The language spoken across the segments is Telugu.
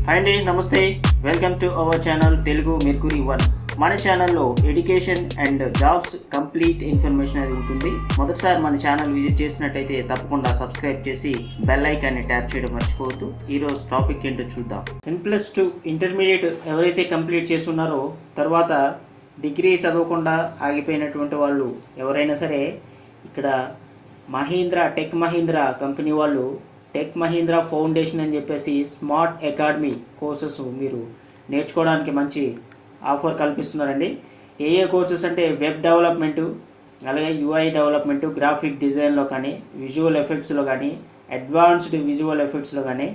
హాయ్ అండి, నమస్తే. Welcome to our channel Telugu mercury 1. మన ఛానల్లో education and jobs complete information అనేది ఉంటుంది. మొదటిసారి మన ఛానల్ విజిట్ చేసినట్టయితే తప్పకుండా సబ్స్క్రైబ్ చేసి బెల్ ఐకాన్ని ట్యాప్ చేయడం మర్చిపోవద్దు. ఈరోజు టాపిక్ ఏంటో చూద్దాం. 10+2 ఇంటర్మీడియట్ ఎవరైతే కంప్లీట్ చేస్తున్నారో తర్వాత డిగ్రీ చదవకుండా ఆగిపోయినటువంటి వాళ్ళు ఎవరైనా సరే ఇక్కడ టెక్ మహీంద్రా కంపెనీ వాళ్ళు టెక్ మహీంద్రా ఫౌండేషన్ అని చెప్పేసి స్మార్ట్ అకాడమీ కోర్సెస్ మీరు నేర్చుకోవడానికి మంచి ఆఫర్ కల్పిస్తున్నారండి. ఏ కోర్సెస్ అంటే వెబ్ డెవలప్మెంటు, అలాగే యూఐ డెవలప్మెంటు, గ్రాఫిక్ డిజైన్లో కానీ, విజువల్ ఎఫెక్ట్స్లో కానీ, అడ్వాన్స్డ్ విజువల్ ఎఫెక్ట్స్లో కానీ,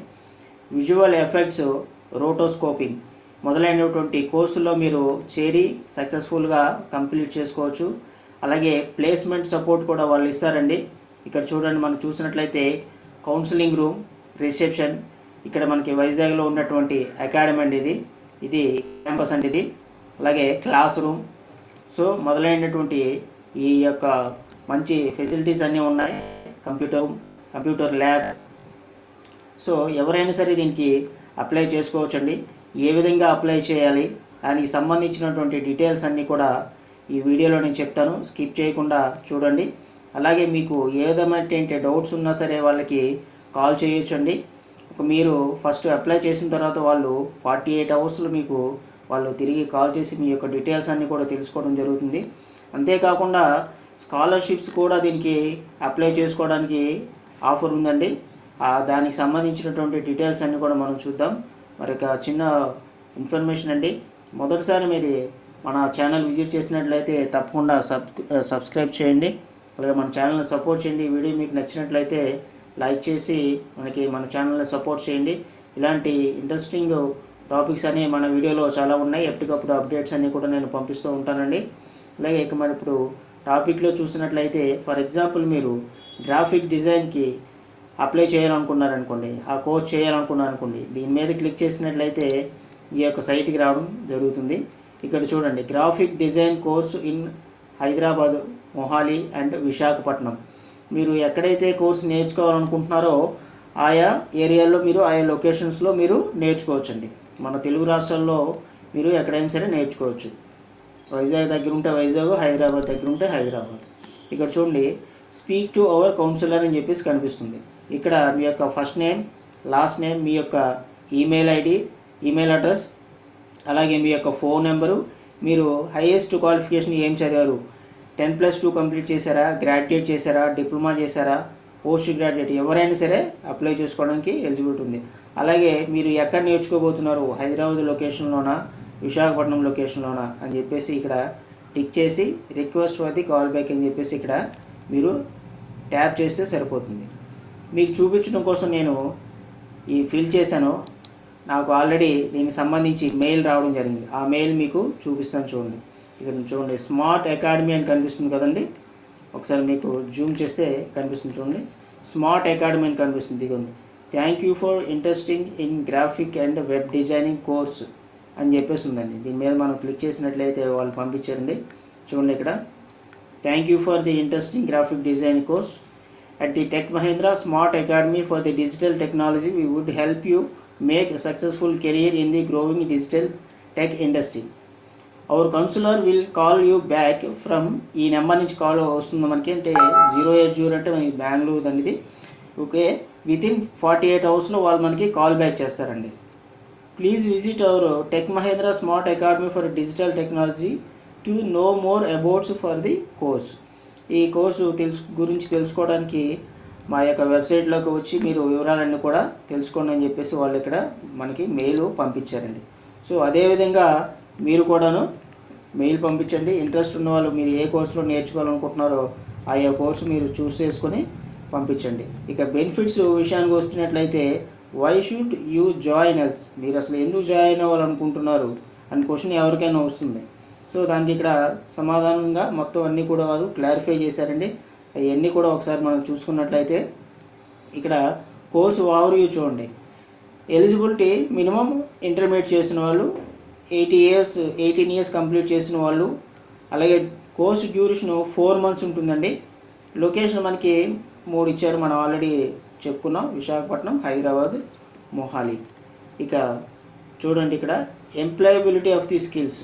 విజువల్ ఎఫెక్ట్స్, రోటోస్కోపింగ్ మొదలైనటువంటి కోర్సుల్లో మీరు చేరి సక్సెస్ఫుల్గా కంప్లీట్ చేసుకోవచ్చు. అలాగే ప్లేస్మెంట్ సపోర్ట్ కూడా వాళ్ళు ఇస్తారండి. ఇక్కడ చూడండి, మనం చూసినట్లయితే కౌన్సిలింగ్ రూమ్, రిసెప్షన్, ఇక్కడ మనకి వైజాగ్లో ఉన్నటువంటి అకాడమీ అండి. ఇది క్యాంపస్ అండి ఇది. అలాగే క్లాస్ రూమ్, సో మొదలైనటువంటి ఈ యొక్క మంచి ఫెసిలిటీస్ అన్నీ ఉన్నాయి. Computer lab. సో ఎవరైనా సరే దీనికి అప్లై చేసుకోవచ్చండి. ఏ విధంగా అప్లై చేయాలి దానికి సంబంధించినటువంటి డీటెయిల్స్ అన్నీ కూడా ఈ వీడియోలో నేను చెప్తాను, స్కిప్ చేయకుండా చూడండి. అలాగే మీకు ఏ విధమైనటువంటి డౌట్స్ ఉన్నా సరే వాళ్ళకి కాల్ చేయొచ్చండి. మీరు ఫస్ట్ అప్లై చేసిన తర్వాత వాళ్ళు 48 అవర్స్లో మీకు వాళ్ళు తిరిగి కాల్ చేసి మీ యొక్క డీటెయిల్స్ అన్నీ కూడా తెలుసుకోవడం జరుగుతుంది. అంతేకాకుండా స్కాలర్షిప్స్ కూడా దీనికి అప్లై చేసుకోవడానికి ఆఫర్ ఉందండి. దానికి సంబంధించినటువంటి డీటెయిల్స్ అన్నీ కూడా మనం చూద్దాం. మరి ఒక చిన్న ఇన్ఫర్మేషన్ అండి. మొదటిసారి మీరు మన ఛానల్ విజిట్ చేసినట్లయితే తప్పకుండా సబ్స్క్రైబ్ చేయండి. అలాగే మన ఛానల్ని సపోర్ట్ చేయండి. ఈ వీడియో మీకు నచ్చినట్లయితే లైక్ చేసి మన ఛానల్ని సపోర్ట్ చేయండి. ఇలాంటి ఇంట్రెస్టింగ్ టాపిక్స్ అన్నీ మన వీడియోలో చాలా ఉన్నాయి. ఎప్పటికప్పుడు అప్డేట్స్ అన్నీ కూడా నేను పంపిస్తూ ఉంటానండి. అలాగే ఇక మరి ఇప్పుడు టాపిక్లో చూసినట్లయితే ఫర్ ఎగ్జాంపుల్ మీరు గ్రాఫిక్ డిజైన్కి అప్లై చేయాలనుకున్నారనుకోండి, ఆ కోర్స్ చేయాలనుకున్నారనుకోండి, దీని మీద క్లిక్ చేసినట్లయితే ఈ యొక్క సైట్కి రావడం జరుగుతుంది. ఇక్కడ చూడండి, graphic design course in Hyderabad, Mohali and Visakhapatnam. మీరు ఎక్కడైతే కోర్సు నేర్చుకోవాలనుకుంటున్నారో ఆయా ఏరియాల్లో మీరు ఆయా లొకేషన్స్లో మీరు నేర్చుకోవచ్చండి. మన తెలుగు రాష్ట్రాల్లో మీరు ఎక్కడైనా సరే నేర్చుకోవచ్చు. వైజాగ్ దగ్గర ఉంటే వైజాగ్, హైదరాబాద్ దగ్గర ఉంటే హైదరాబాద్. ఇక్కడ చూడండి, స్పీక్ టు అవర్ కౌన్సిలర్ అని చెప్పేసి కనిపిస్తుంది. ఇక్కడ మీ యొక్క ఫస్ట్ నేమ్, లాస్ట్ నేమ్, మీ యొక్క ఈమెయిల్ ఐడి, ఈమెయిల్ అడ్రస్, అలాగే మీ యొక్క ఫోన్ నెంబరు, మీరు హైయెస్ట్ క్వాలిఫికేషన్ ఏం చదివారు, 10+2 కంప్లీట్ చేశారా, గ్రాడ్యుయేట్ చేశారా, డిప్లొమా చేశారా, పోస్ట్ గ్రాడ్యుయేట్, ఎవరైనా సరే అప్లై చేసుకోవడానికి ఎలిజిబిలిటీ ఉంది. అలాగే మీరు ఎక్కడ నేర్చుకోబోతున్నారు, హైదరాబాద్ లొకేషన్లోనా, విశాఖపట్నం లొకేషన్లోనా అని చెప్పేసి ఇక్కడ టిక్ చేసి request for the call back అని చెప్పేసి ఇక్కడ మీరు ట్యాప్ చేస్తే సరిపోతుంది. మీకు చూపించడం కోసం నేను ఈ ఫిల్ చేశాను. నాకు ఆల్రెడీ దీనికి సంబంధించి మెయిల్ రావడం జరిగింది. ఆ మెయిల్ మీకు చూపిస్తాను చూడండి. ఇక్కడ చూడండి, స్మార్ట్ అకాడమీ అని కనిపిస్తుంది కదండి. ఒకసారి మీకు జూమ్ చేస్తే కనిపిస్తుంది చూడండి, స్మార్ట్ అకాడమీ అని కనిపిస్తుంది. ఇదిగోండి, thank you for interesting in graphic and web designing course అని చెప్పేసి ఉందండి. దీని మీద మనం క్లిక్ చేసినట్లయితే వాళ్ళు పంపించారండి. చూడండి, ఇక్కడ thank you for the interesting graphic design course at the Tech Mahindra Smart Academy for the Digital Technology. We would help you make a successful career in the growing digital tech industry. Our counselor will call you back from ఈ నెంబర్ నుంచి కాల్ వస్తుంది మనకి. అంటే 080 అంటే మనకి బెంగళూరు అండి ఇది. ఓకే, వితిన్ 48 అవర్స్లో వాళ్ళు మనకి కాల్ బ్యాక్ చేస్తారండి. Please visit our tech Mahindra smart academy for digital technology to know more abouts for the course. ఈ కోర్సు గురించి తెలుసుకోవడానికి మా యొక్క వెబ్సైట్లోకి వచ్చి మీరు వివరాలన్నీ కూడా తెలుసుకోండి అని చెప్పేసి వాళ్ళు ఇక్కడ మనకి మెయిల్ పంపించారండి. సో అదేవిధంగా మీరు కూడాను మెయిల్ పంపించండి. ఇంట్రెస్ట్ ఉన్న వాళ్ళు మీరు ఏ కోర్సులో నేర్చుకోవాలనుకుంటున్నారో ఆయా కోర్సు మీరు చూస్ చేసుకొని పంపించండి. ఇక బెనిఫిట్స్ విషయానికి వస్తున్నట్లయితే why should you join us, మీరు అసలు ఎందుకు జాయిన్ అవ్వాలనుకుంటున్నారు అని క్వశ్చన్ ఎవరికైనా వస్తుంది. సో దానికి ఇక్కడ సమాధానంగా మొత్తం అన్నీ కూడా వారు క్లారిఫై చేశారండి. అవన్నీ కూడా ఒకసారి మనం చూసుకున్నట్లయితే ఇక్కడ కోర్సు ఓవర్వ్యూ చూడండి. ఎలిజిబిలిటీ మినిమం ఇంటర్మీడియట్ చేసిన వాళ్ళు, 18 ఇయర్స్ కంప్లీట్ చేసిన వాళ్ళు, అలాగే కోర్సు డ్యూరేషన్ 4 months ఉంటుందండి. లొకేషన్ మనకి 3 ఇచ్చారు, మనం ఆల్రెడీ చెప్పుకున్నాం, విశాఖపట్నం, హైదరాబాద్, మొహాలి. ఇక చూడండి ఇక్కడ employability of the skills.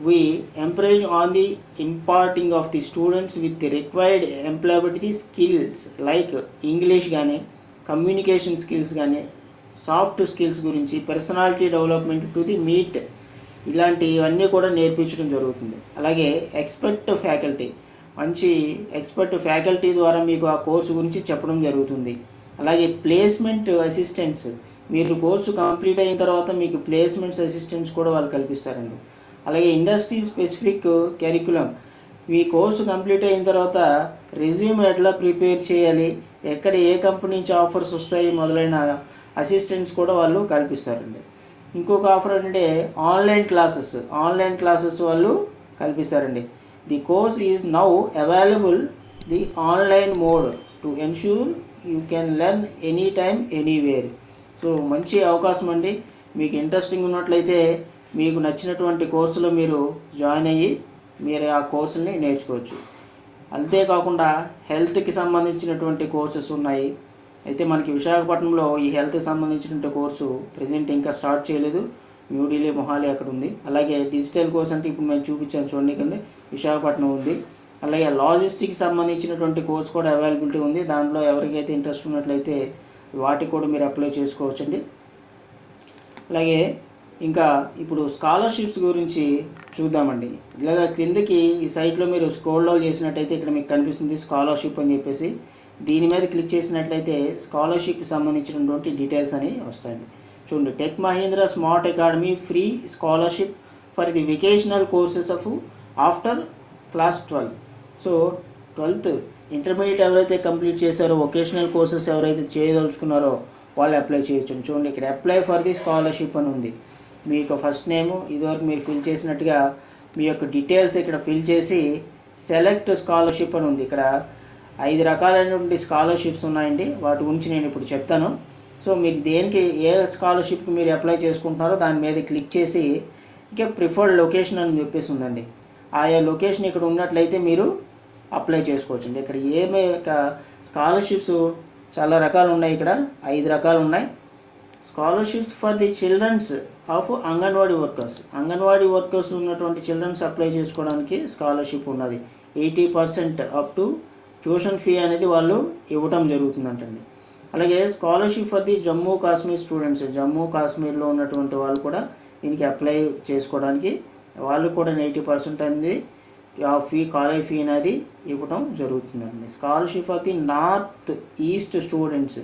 We encourage on the imparting of the students with the required employability skills like English కానీ కమ్యూనికేషన్ స్కిల్స్ కానీ సాఫ్ట్ స్కిల్స్ గురించి personality development to the meet ఇలాంటివన్నీ కూడా నేర్పించడం జరుగుతుంది. అలాగే ఎక్స్పర్ట్ ఫ్యాకల్టీ, మంచి ఎక్స్పర్ట్ ఫ్యాకల్టీ ద్వారా మీకు ఆ కోర్సు గురించి చెప్పడం జరుగుతుంది. అలాగే ప్లేస్మెంట్ అసిస్టెంట్స్, మీరు కోర్సు కంప్లీట్ అయిన తర్వాత మీకు ప్లేస్మెంట్స్ అసిస్టెంట్స్ కూడా వాళ్ళు కల్పిస్తారండి. అలాగే ఇండస్ట్రీ స్పెసిఫిక్ కరికులం, మీ కోర్సు కంప్లీట్ అయిన తర్వాత రెజ్యూమ్ ఎట్లా ప్రిపేర్ చేయాలి, ఎక్కడ ఏ కంపెనీ నుంచి ఆఫర్స్ వస్తాయి మొదలైన అసిస్టెంట్స్ కూడా వాళ్ళు కల్పిస్తారండి. ఇంకొక ఆఫర్ అంటే ఆన్లైన్ క్లాసెస్ వాళ్ళు కల్పిస్తారండి. The course is now available the online mode to ensure you can learn any time anywhere. So మంచి అవకాశం అండి. మీకు ఇంట్రెస్టింగ్ ఉన్నట్లయితే మీకు నచ్చినటువంటి కోర్సులో మీరు జాయిన్ అయ్యి మీరు ఆ కోర్సుని నేర్చుకోవచ్చు. అంతేకాకుండా హెల్త్కి సంబంధించినటువంటి కోర్సెస్ ఉన్నాయి. అయితే మనకి విశాఖపట్నంలో ఈ హెల్త్కి సంబంధించినటువంటి కోర్సు ప్రజెంట్ ఇంకా స్టార్ట్ చేయలేదు. న్యూఢిల్లీ, మొహాలి అక్కడ ఉంది. అలాగే డిజిటల్ కోర్స్ అంటే ఇప్పుడు మేము చూపించాను చూడండి, విశాఖపట్నం ఉంది. అలాగే లాజిస్టిక్స్ సంబంధించినటువంటి కోర్స్ కూడా అవైలబిలిటీ ఉంది. దాంట్లో ఎవరికైతే ఇంట్రెస్ట్ ఉన్నట్లయితే వాటికి కూడా మీరు అప్లై చేసుకోవచ్చండి. అలాగే ఇంకా ఇప్పుడు స్కాలర్షిప్స్ గురించి చూద్దామండి. ఇలాగ క్రిందకి ఈ సైట్లో మీరు స్క్రోల్ డౌన్ చేసినట్టయితే ఇక్కడ మీకు కనిపిస్తుంది స్కాలర్షిప్ అని చెప్పేసి. దీని మీద క్లిక్ చేసినట్లయితే స్కాలర్షిప్కి సంబంధించినటువంటి డీటెయిల్స్ అని వస్తాయండి. చూడండి, tech Mahindra smart academy free scholarship for the vocational courses of after class 12. So 12th intermediate ఎవరైతే కంప్లీట్ చేశారో వొకేషనల్ కోర్సెస్ ఎవరైతే చేయదలుచుకున్నారో వాళ్ళు అప్లై చేయొచ్చు. చూడండి, ఇక్కడ అప్లై ఫర్ ది స్కాలర్షిప్ అని ఉంది. మీ యొక్క ఫస్ట్ నేము ఇదివరకు మీరు ఫిల్ చేసినట్టుగా మీ యొక్క డీటెయిల్స్ ఇక్కడ ఫిల్ చేసి సెలెక్ట్ స్కాలర్షిప్ అని ఉంది. ఇక్కడ 5 రకాలైనటువంటి స్కాలర్షిప్స్ ఉన్నాయండి. వాటి గురించి నేను ఇప్పుడు చెప్తాను. సో మీరు దేనికి ఏ స్కాలర్షిప్కి మీరు అప్లై చేసుకుంటున్నారో దాని మీద క్లిక్ చేసి ఇక ప్రిఫర్డ్ లొకేషన్ అని చెప్పేసి ఉందండి. ఆయా లొకేషన్ ఇక్కడ ఉన్నట్లయితే మీరు అప్లై చేసుకోవచ్చండి. ఇక్కడ ఏమే స్కాలర్షిప్స్ చాలా రకాలు ఉన్నాయి. ఇక్కడ 5 రకాలు ఉన్నాయి. Scholarships for the childrens of anganwadi workers ఉన్నటువంటి చిల్డ్రన్స్ అప్లై చేసుకోవడానికి స్కాలర్షిప్ ఉన్నది. 80% అప్ టు ట్యూషన్ ఫీ అనేది వాళ్ళు ఇవ్వటం జరుగుతుందంటండి. అలాగే scholarship for the Jammu Kashmir students, Jammu కాశ్మీర్లో ఉన్నటువంటి వాళ్ళు కూడా దీనికి అప్లై చేసుకోవడానికి వాళ్ళు కూడా 80% అనేది ఫీ, కాలేజ్ ఫీ అనేది ఇవ్వటం జరుగుతుందండి. Scholarship for the north east students,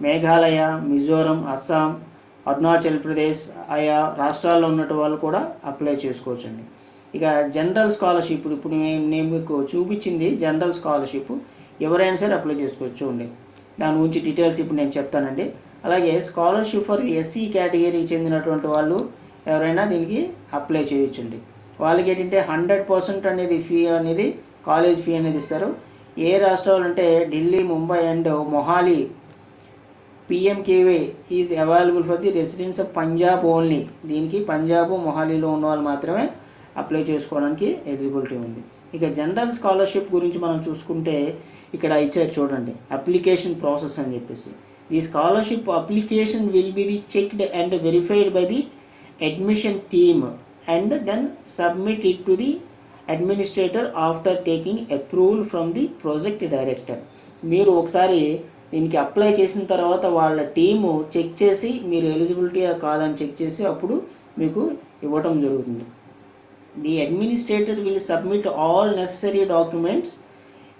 Meghalaya, Mizoram, Assam, Arunachal Pradesh ఆయా రాష్ట్రాల్లో ఉన్నట్టు వాళ్ళు కూడా అప్లై చేసుకోవచ్చండి. ఇక జనరల్ స్కాలర్షిప్, ఇప్పుడు నేను మీకు చూపించింది జనరల్ స్కాలర్షిప్, ఎవరైనా సరే అప్లై చేసుకోవచ్చు. చూడండి, దాని గురించి డీటెయిల్స్ ఇప్పుడు నేను చెప్తానండి. అలాగే స్కాలర్షిప్ ఫర్ ఎస్సీ కేటగిరీకి చెందినటువంటి వాళ్ళు ఎవరైనా దీనికి అప్లై చేయొచ్చండి. వాళ్ళకి ఏంటంటే 100% అనేది ఫీ అనేది కాలేజ్ ఫీ అనేది ఇస్తారు. ఏ రాష్ట్రాలు అంటే Delhi, Mumbai and Mohali PMKVY is available for the residents of Punjab only. దీనికి పంజాబ్, మొహాలీలో ఉన్న వాళ్ళు మాత్రమే అప్లై చేసుకోవడానికి ఎలిజిబిలిటీ ఉంది. ఇక జనరల్ స్కాలర్షిప్ గురించి మనం చూసుకుంటే ఇక్కడ ఇచ్చారు చూడండి, అప్లికేషన్ ప్రాసెస్ అని చెప్పేసి. The scholarship application will be the checked and verified by the admission team and then submit it to the administrator after taking approval from the project director. మీరు ఒకసారి దీనికి అప్లై చేసిన తర్వాత వాళ్ళ టీము చెక్ చేసి మీరు ఎలిజిబిలిటీ కాదని చెక్ చేసి అప్పుడు మీకు ఇవ్వటం జరుగుతుంది. The administrator will submit all necessary documents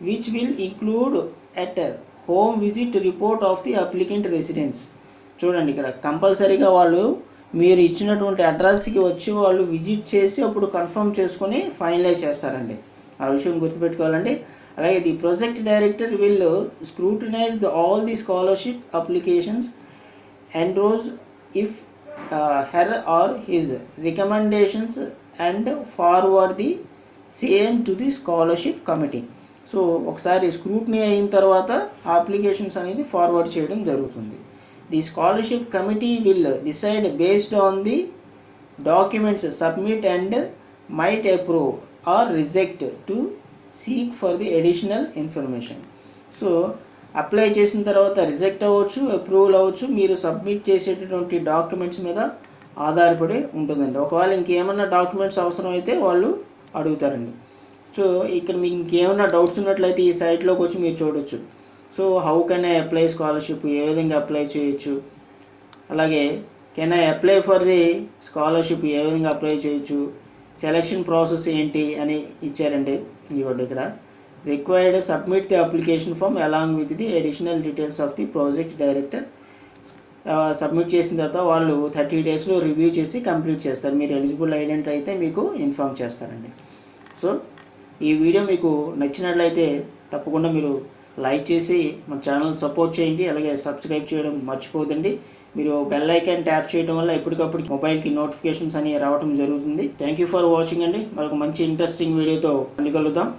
which will include at home visit report of the applicant residence. చూడండి, ఇక్కడ కంపల్సరీగా వాళ్ళు మీరు ఇచ్చినటువంటి అడ్రస్కి వచ్చి వాళ్ళు విజిట్ చేసి అప్పుడు కన్ఫర్మ్ చేసుకొని ఫైనలైజ్ చేస్తారండి. ఆ విషయం గుర్తుపెట్టుకోవాలండి. అలాగే the project director will scrutinise all the scholarship applications enrolls if her or his recommendations and forward the same to the scholarship committee. So ఒకసారి స్క్రూటినీ అయిన తర్వాత అప్లికేషన్స్ అనేది ఫార్వర్డ్ చేయడం జరుగుతుంది. The scholarship committee will decide based on the documents submit and might approve are reject to seek for the additional information. So apply చేసిన తర్వాత రిజెక్ట్ అవ్వచ్చు, అప్రూవల్ అవ్వచ్చు. మీరు సబ్మిట్ చేసేటటువంటి డాక్యుమెంట్స్ మీద ఆధారపడి ఉంటుందండి. ఒకవేళ ఇంకేమన్నా డాక్యుమెంట్స్ అవసరం అయితే వాళ్ళు అడుగుతారండి. సో ఇక్కడ మీకు ఇంకేమైనా డౌట్స్ ఉన్నట్లయితే ఈ సైట్లోకి వచ్చి మీరు చూడొచ్చు. So how can I apply scholarship, ఏ విధంగా అప్లై చేయొచ్చు, అలాగే can I apply for the scholarship, ఏ విధంగా అప్లై చేయొచ్చు, సెలక్షన్ ప్రాసెస్ ఏంటి అని ఇచ్చారండి. ఇవ్వండి ఇక్కడ required submit the application form along with the additional details of the project director. Submit చేసిన తర్వాత వాళ్ళు 30 డేస్లో రివ్యూ చేసి కంప్లీట్ చేస్తారు. మీరు ఎలిజిబుల్ అయితే మీకు ఇన్ఫామ్ చేస్తారండి. సో ఈ వీడియో మీకు నచ్చినట్లయితే తప్పకుండా మీరు లైక్ చేసి మన ఛానల్ సపోర్ట్ చేయండి. అలాగే సబ్స్క్రైబ్ చేయడం మర్చిపోదండి. మీరు బెల్ ఐకాన్ ట్యాప్ చేయడం వల్ల ఎప్పటికప్పుడు మొబైల్కి నోటిఫికేషన్స్ అనేవి రావడం జరుగుతుంది. థ్యాంక్ యూ ఫర్ వాచింగ్ అండి. మరొక మంచి ఇంట్రెస్టింగ్ వీడియోతో మళ్ళీ కలుద్దాం.